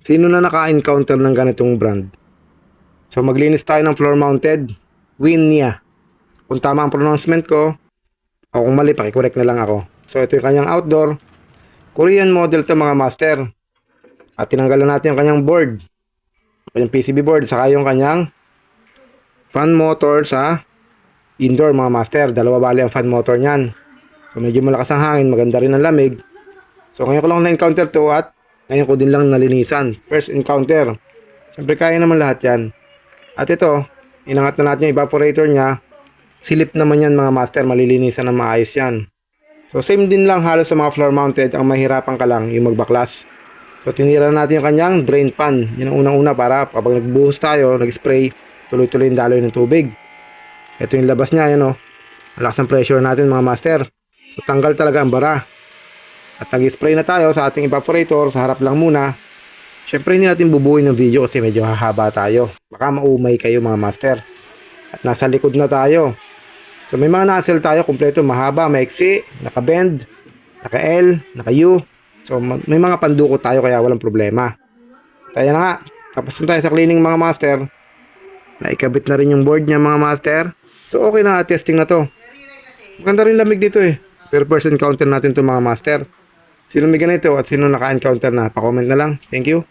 Sino na naka-encounter ng ganitong brand? So maglinis tayo ng floor mounted Winia. Kung tama ang pronouncement ko, o kung mali, pakicorrect na lang ako. So ito yung kanyang outdoor. Korean model to mga master. At tinanggalan natin yung kanyang board. Yung PCB board, saka yung kanyang fan motor sa indoor mga master. Dalawa bali ang fan motor niyan. So medyo malakas ang hangin, maganda rin ang lamig. So ngayon ko lang na-encounter to at ngayon ko din lang nalinisan. First encounter. Siyempre kaya naman lahat yan. At ito, inangat na natin yung evaporator niya. Silip naman yan mga master, malilinisan na maayos yan. So same din lang halos sa mga floor mounted, ang mahirapan ka lang yung magbaklas. So tinira natin yung kanyang drain pan. Yan ang unang-una para kapag nagbuhos tayo, nag-spray, tuloy-tuloy yung daloy ng tubig. Ito yung labas niya, yan o. Malakas ang pressure natin mga master. So tanggal talaga ang bara. At nag-spray na tayo sa ating evaporator, sa harap lang muna. Syempre hindi natin bubuin ng video kasi medyo hahaba tayo. Baka maumay kayo mga master. At nasa likod na tayo. So may mga nozzle tayo, kompleto, mahaba, maiksi, naka-bend, naka-L, naka-U. So may mga pandukot tayo kaya walang problema. Tayo na nga. Tapos na tayo sa cleaning mga master. Naikabit na rin yung board niya mga master. So okay na, testing na to. Maganda rin lamig dito eh. Per person encounter natin to mga master. Sino may ganito at sino naka-encounter na? Pa-comment na lang. Thank you.